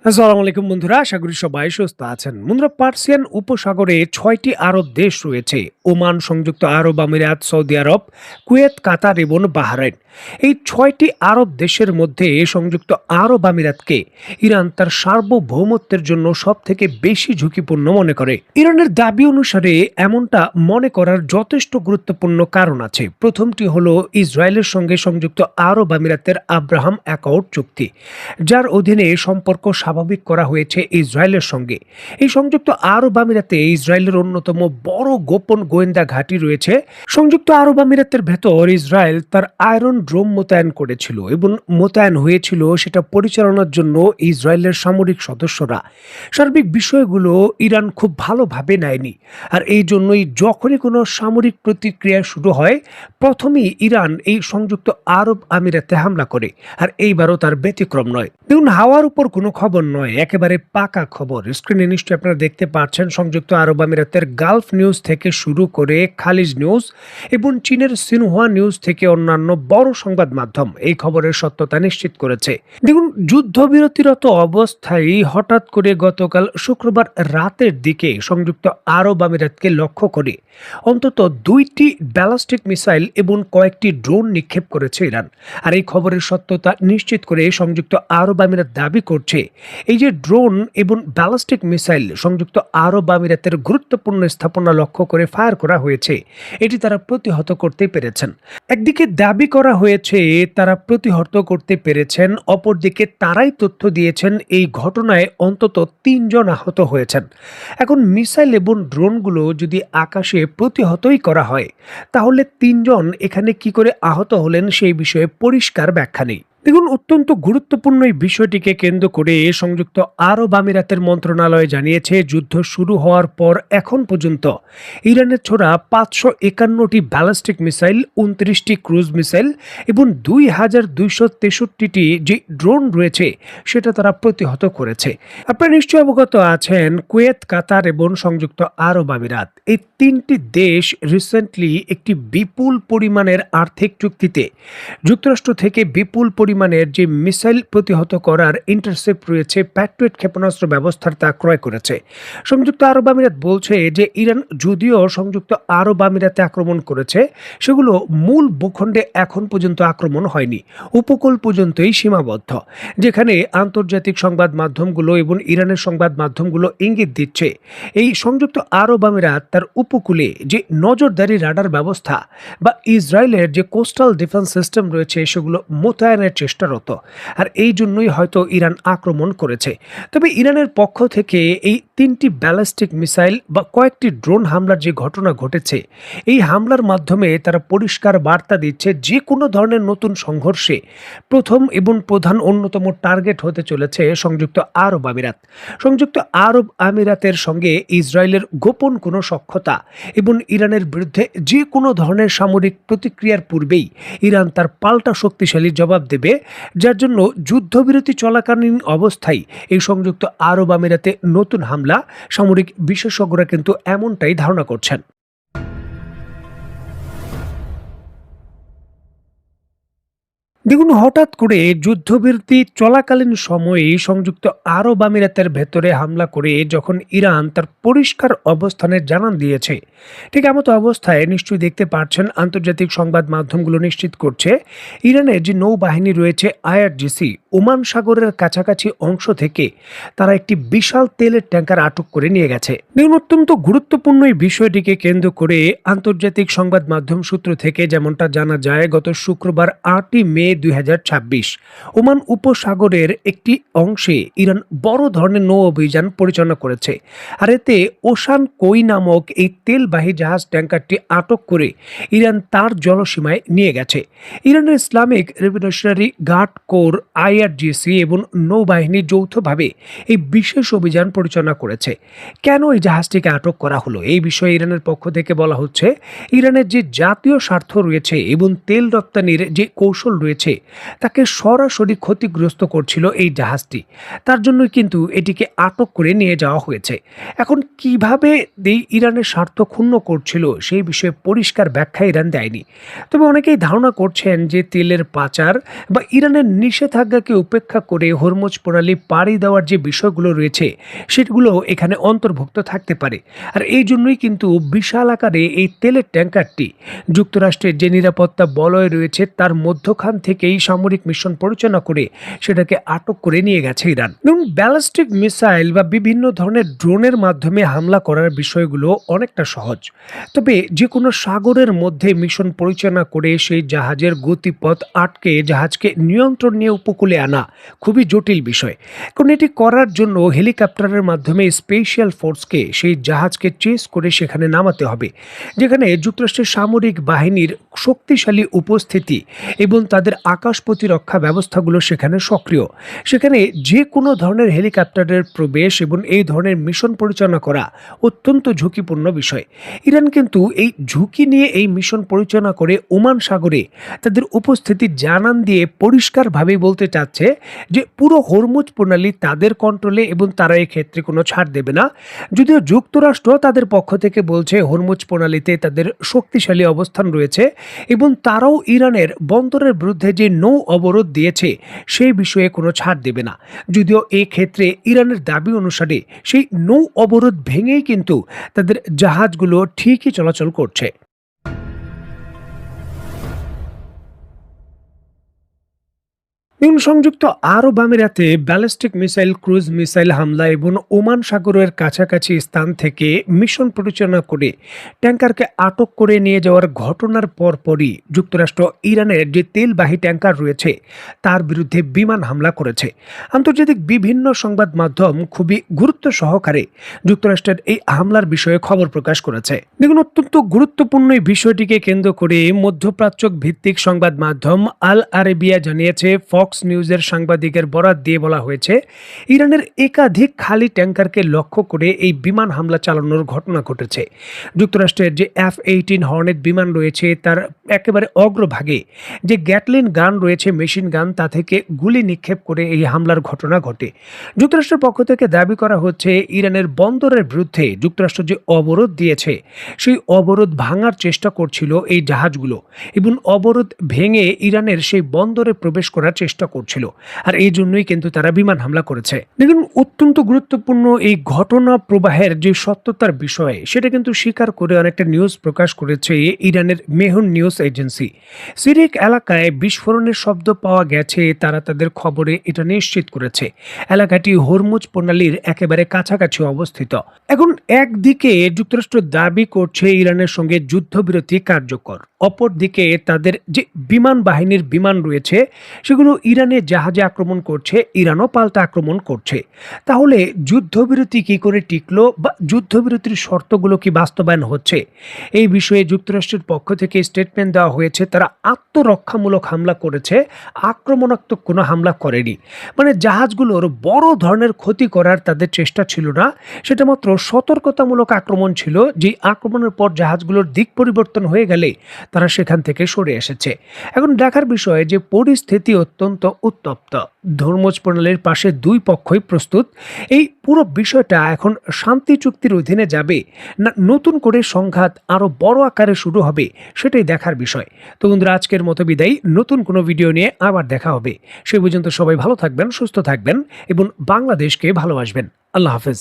আসসালামু আলাইকুম বন্ধুরা, আশা করি সবাই সুস্থ আছেন। বন্ধুরা, পার্সিয়ান উপসাগরে ৬টি আরব দেশ রয়েছে: ওমান, সংযুক্ত আরব আমিরাত, সৌদি আরব, কুয়েত, কাতার এবং বাহরাইন। এই ৬টি আরব দেশের মধ্যে সংযুক্ত আরব আমিরাতকে ইরান তার সার্বভৌমত্বের জন্য সবথেকে বেশি ঝুঁকিপূর্ণ মনে করে। ইরানের দাবি অনুসারে এমনটা মনে করার যথেষ্ট গুরুত্বপূর্ণ কারণ আছে। প্রথমটি হলো ইসরায়েলের সঙ্গে সংযুক্ত আরব আমিরাতের আব্রাহাম অ্যাকর্ড চুক্তি, যার অধীনে সম্পর্ক স্বাভাবিক করা হয়েছে ইসরায়েলের সঙ্গে। এই সংযুক্ত আরব আমিরাতে ইসরায়েলের অন্যতম বড় গোপন গোয়েন্দা ঘাঁটি রয়েছে। সংযুক্ত আরব আমিরাতের ভেতর ইসরায়েল তার আয়রন ড্রোম মোতায়েন করেছিল এবং মোতায়েন হয়েছিল সেটা পরিচালনার জন্য ইসরায়েলের সামরিক সদস্যরা। সার্বিক বিষয়গুলো ইরান খুব ভালোভাবে নেয়নি, আর এই জন্যই যখনই কোনো সামরিক প্রতিক্রিয়া শুরু হয়, প্রথমেই ইরান এই সংযুক্ত আরব আমিরাতে হামলা করে। আর এইবারও তার ব্যতিক্রম নয়। দেখুন, হাওয়ার উপর কোনো খবর নয়, একেবারে পাকা খবর। স্ক্রিনে নিশ্চয়ই আপনারা দেখতে পাচ্ছেন, সংযুক্ত আরব আমিরাতের গালফ নিউজ থেকে শুরু করে খালিজ নিউজ এবং চীনের সিনহুয়া নিউজ থেকে অন্যান্য বড় সংবাদ মাধ্যম এই খবরের সত্যতা নিশ্চিত করেছে। দেখুন, যুদ্ধবিরতিরত অবস্থায় হঠাৎ করে গতকাল শুক্রবার রাতের দিকে সংযুক্ত আরব আমিরাতকে লক্ষ্য করে অন্তত 2টি ব্যালিস্টিক মিসাইল এবং কয়েকটি ড্রোন নিক্ষেপ করেছে ইরান। আর এই খবরের সত্যতা নিশ্চিত করে সংযুক্ত আরব আমিরাত দাবি করছে, এই যে ড্রোন এবং ব্যালিস্টিক মিসাইল সংযুক্ত আরব আমিরাতের গুরুত্বপূর্ণ স্থাপনা লক্ষ্য করে ফায়ার করা হয়েছে, এটি তারা প্রতিহত করতে পেরেছেন। একদিকে দাবি করা হয়েছে তারা প্রতিহত করতে পেরেছেন, অপরদিকে তারাই তথ্য দিয়েছেন এই ঘটনায় অন্তত 3 জন আহত হয়েছেন। এখন মিসাইল এবং ড্রোনগুলো যদি আকাশে প্রতিহতই করা হয়, তাহলে 3 জন এখানে কি করে আহত হলেন সেই বিষয়ে পরিষ্কার ব্যাখ্যা নেই। দেখুন, অত্যন্ত গুরুত্বপূর্ণ এই বিষয়টিকে কেন্দ্র করে সংযুক্ত আরব আমিরাতের মন্ত্রণালয় জানিয়েছে, যুদ্ধ শুরু হওয়ার পর এখন পর্যন্ত ইরানের ছোড়া 551টি ব্যালিস্টিক মিসাইল, 29টি ক্রুজ মিসাইল এবং 2263টি যে ড্রোন রয়েছে সেটা তারা প্রতিহত করেছে। আপনারা নিশ্চয়ই অবগত আছেন, কুয়েত, কাতার এবং সংযুক্ত আরব আমিরাত এই 3টি দেশ রিসেন্টলি একটি বিপুল পরিমাণের আর্থিক চুক্তিতে যুক্তরাষ্ট্র থেকে বিপুল পরিমাণের যে মিসাইল প্রতিহত করার ইন্টারসেপ্ট রয়েছে, প্যাট্রিয়ট ক্ষেপণাস্ত্র ব্যবস্থার তা ক্রয় করেছে। সংযুক্ত আরব আমিরাত বলছে যে ইরান যদিও সংযুক্ত আরব আমিরাতে আক্রমণ করেছে, সেগুলো মূল ভূখণ্ডে এখন পর্যন্ত আক্রমণ হয়নি, উপকূল পর্যন্তই সীমাবদ্ধ, যেখানে আন্তর্জাতিক সংবাদ মাধ্যমগুলো এবং ইরানের সংবাদ মাধ্যমগুলো ইঙ্গিত দিচ্ছে এই সংযুক্ত আরব আমিরাত তার উপকূলে যে নজরদারি রাডার ব্যবস্থা বা ইসরায়েলের যে কোস্টাল ডিফেন্স সিস্টেম রয়েছে সেগুলো মোতায়েনের চেষ্টারত। আর এই জন্যই হয়তো ইরান আক্রমণ করেছে। তবে ইরানের পক্ষ থেকে এই 3টি ব্যালিস্টিক মিসাইল বা কয়েকটি ড্রোন হামলার যে ঘটনা ঘটেছে, এই হামলার মাধ্যমে তারা পরিষ্কার বার্তা দিচ্ছে যে কোনো ধরনের নতুন সংঘর্ষে প্রথম এবং প্রধান অন্যতম টার্গেট হতে চলেছে সংযুক্ত আরব আমিরাত। সংযুক্ত আরব আমিরাতের সঙ্গে ইসরায়েলের গোপন কোনো সখ্যতা এবং ইরানের বিরুদ্ধে যে কোনো ধরনের সামরিক প্রতিক্রিয়ার পূর্বেই ইরান তার পাল্টা শক্তিশালী জবাব দেবে, যার জন্য যুদ্ধবিরতি চলাকালীন অবস্থায় এই সংযুক্ত আরব আমিরাতে নতুন হামলা সামরিক বিশেষজ্ঞরা কিন্তু এমনটাই ধারণা করছেন। দেখুন, হঠাৎ করে যুদ্ধবিরতি চলাকালীন সময়ে সংযুক্ত আরব আমিরাতের ভেতরে হামলা করে যখন ইরান তার পরিষ্কার অবস্থানের জানান দিয়েছে, ঠিক এমতো অবস্থায় নিশ্চয়ই দেখতে পাচ্ছেন আন্তর্জাতিক সংবাদ মাধ্যমগুলো নিশ্চিত করছে ইরানের যে নৌবাহিনী রয়েছে আইআরজিসি, ওমান সাগরের কাছাকাছি অংশ থেকে তারা একটি বিশাল তেলের ট্যাঙ্কার আটক করে নিয়ে গেছে। দেখুন, অত্যন্ত গুরুত্বপূর্ণ এই বিষয়টিকে কেন্দ্র করে আন্তর্জাতিক সংবাদ মাধ্যম সূত্র থেকে যেমনটা জানা যায়, গত শুক্রবার 8ই মে 2026 ওমান উপসাগরের একটি অংশে ইরান বড় ধরনের নৌ অভিযান পরিচালনা করেছে। আর এতে ওশান কই নামক এই তেলবাহী জাহাজ ট্যাঙ্কারটি আটক করে ইরান তার জলসীমায় নিয়ে গেছে। ইরানের Islamic revolutionary guard corps, IRGC এবং নৌবাহিনী যৌথভাবে এই বিশেষ অভিযান পরিচালনা করেছে। কেন এই জাহাজটিকে আটক করা হলো, এই বিষয়ে ইরানের পক্ষ থেকে বলা হচ্ছে, ইরানের যে জাতীয় স্বার্থ রয়েছে এবং তেল রপ্তানির যে কৌশল রয়েছে রয়েছে তাকে সরাসরি ক্ষতিগ্রস্ত করছিল এই জাহাজটি। তার জন্যই কিন্তু এটিকে আটক করে নিয়ে যাওয়া হয়েছে। এখন কিভাবে এই ইরানের স্বার্থ ক্ষুণ্ণ করছিল সেই বিষয়ে পরিষ্কার ব্যাখ্যা ইরান দেয়নি। তবে অনেকেই ধারণা করছেন যে তেলের পাচার বা ইরানের নিষেধাজ্ঞাকে উপেক্ষা করে হরমুজ প্রণালী পাড়ি দেওয়ার যে বিষয়গুলো রয়েছে সেগুলো এখানে অন্তর্ভুক্ত থাকতে পারে। আর এই জন্যই কিন্তু বিশাল আকারে এই তেলের ট্যাঙ্কারটি যুক্তরাষ্ট্রের যে নিরাপত্তা বলয় রয়েছে তার মধ্যখান থেকেই সামরিক মিশন পরিচালনা করে সেটাকে আটক করে নিয়ে গেছে ইরান। এবং ব্যালিস্টিক মিসাইল বা বিভিন্ন ধরনের ড্রোনের মাধ্যমে হামলা করার বিষয়গুলো অনেকটা সহজ। তবে যে কোনো সাগরের মধ্যে মিশন পরিচালনা করে সেই জাহাজের গতিপথ আটকে জাহাজকে নিয়ন্ত্রণ নিয়ে উপকূলে আনা খুবই জটিল বিষয়। কারণ এটি করার জন্য হেলিকপ্টারের মাধ্যমে স্পেশাল ফোর্সকে সেই জাহাজকে চেস করে সেখানে নামাতে হবে, যেখানে যুক্তরাষ্ট্রের সামরিক বাহিনীর শক্তিশালী উপস্থিতি এবং তাদের আকাশ প্রতিরক্ষা ব্যবস্থাগুলো সেখানে সক্রিয়। সেখানে যে কোনো ধরনের হেলিকপ্টারের প্রবেশ এবং এই ধরনের মিশন পরিচালনা করা অত্যন্ত ঝুঁকিপূর্ণ বিষয়। ইরান কিন্তু এই ঝুঁকি নিয়ে এই মিশন পরিচালনা করে ওমান সাগরে তাদের উপস্থিতি জানান দিয়ে পরিষ্কারভাবেই বলতে চাচ্ছে যে পুরো হরমুজ প্রণালী তাদের কন্ট্রোলে এবং তারা এই ক্ষেত্রে কোনো ছাড় দেবে না। যদিও যুক্তরাষ্ট্র তাদের পক্ষ থেকে বলছে হরমুজ প্রণালীতে তাদের শক্তিশালী অবস্থান রয়েছে এবং তারাও ইরানের বন্দরের বিরুদ্ধে যে নৌ অবরোধ দিয়েছে সেই বিষয়ে কোনো ছাড় দেবে না। যদিও এই ক্ষেত্রে ইরানের দাবি অনুসারে সেই নৌ অবরোধ ভেঙেই কিন্তু তাদের জাহাজগুলো ঠিকই চলাচল করছে। সংযুক্ত আরব আমিরাতে ব্যালিস্টিক মিসাইল, ক্রুজ মিসাইল হামলা এবং ওমান সাগরের কাছাকাছি স্থান থেকে মিশন পরিচালনা করে ট্যাঙ্কারকে আটক করে নিয়ে যাওয়ার ঘটনার পরপরই যুক্তরাষ্ট্র ইরানের যে তেলবাহী ট্যাঙ্কার রয়েছে তার বিরুদ্ধে বিমান হামলা করেছে। আন্তর্জাতিক বিভিন্ন সংবাদ মাধ্যম খুবই গুরুত্ব সহকারে যুক্তরাষ্ট্রের এই হামলার বিষয়ে খবর প্রকাশ করেছে। দেখুন, অত্যন্ত গুরুত্বপূর্ণ এই বিষয়টিকে কেন্দ্র করে মধ্যপ্রাচ্য ভিত্তিক সংবাদ মাধ্যম আল আরেবিয়া জানিয়েছে, ফক্স নিউজের সাংবাদিকের বরাত দিয়ে বলা হয়েছে, ইরানের একাধিক খালি ট্যাঙ্কারকে লক্ষ্য করে এই বিমান হামলা চালানোর ঘটনা ঘটেছে। যুক্তরাষ্ট্রের যে F-18 হর্নেট বিমান রয়েছে তার একেবারে অগ্রভাগে যে গ্যাটলিন গান রয়েছে, মেশিন গান, তা থেকে গুলি নিক্ষেপ করে এই হামলার ঘটনা ঘটে। যুক্তরাষ্ট্রের পক্ষ থেকে দাবি করা হচ্ছে ইরানের বন্দরের বিরুদ্ধে যুক্তরাষ্ট্র যে অবরোধ দিয়েছে সেই অবরোধ ভাঙার চেষ্টা করছিল এই জাহাজগুলো এবং অবরোধ ভেঙে ইরানের সেই বন্দরে প্রবেশ করার চেষ্টা করছিল। আর এই জন্যই কিন্তু তারা বিমান হামলা করেছে। দেখুন, অত্যন্ত গুরুত্বপূর্ণ এই ঘটনা প্রবাহের যে সত্যতার বিষয়ে সেটা কিন্তু স্বীকার করে অনেকটা নিউজ প্রকাশ করেছে ইরানের মেহন নিউজ এজেন্সি। সিরিক এলাকায় বিস্ফোরণের শব্দ পাওয়া গেছে, তারা তাদের খবরে এটা নিশ্চিত করেছে। এলাকাটি হরমুজ প্রণালীর একেবারে কাছাকাছি অবস্থিত। এখন একদিকে যুক্তরাষ্ট্র দাবি করছে ইরানের সঙ্গে যুদ্ধবিরতি কার্যকর, অপরদিকে তাদের যে বিমান বাহিনীর বিমান রয়েছে সেগুলো ইরানে জাহাজে আক্রমণ করছে, ইরানও পাল্টা আক্রমণ করছে। তাহলে যুদ্ধবিরতি কি করে টিকলো বা যুদ্ধবিরতির শর্তগুলো কি বাস্তবায়ন হচ্ছে? এই বিষয়ে যুক্তরাষ্ট্রের পক্ষ থেকে স্টেটমেন্ট দেওয়া হয়েছে, তারা আত্মরক্ষামূলক হামলা করেছে, আক্রমণাত্মক কোনো হামলা করেনি। মানে জাহাজগুলোর বড় ধরনের ক্ষতি করার তাদের চেষ্টা ছিল না, সেটা মাত্র সতর্কতামূলক আক্রমণ ছিল, যে আক্রমণের পর জাহাজগুলোর দিক পরিবর্তন হয়ে গেলে তারা সেখান থেকে সরে এসেছে। এখন দেখার বিষয় যে পরিস্থিতি অত্যন্ত উত্তপ্ত। হরমুজ প্রণালীর পাশে দুই পক্ষই প্রস্তুত। এই পুরো বিষয়টা এখন শান্তি চুক্তির অধীনে যাবে না নতুন করে সংঘাত আরো বড় আকারে শুরু হবে, সেটাই দেখার বিষয়। তো বন্ধুরা, আজকের মতো বিদায়, নতুন কোনো ভিডিও নিয়ে আবার দেখা হবে। সে পর্যন্ত সবাই ভালো থাকবেন, সুস্থ থাকবেন এবং বাংলাদেশকে ভালোবাসবেন। আল্লাহ হাফেজ।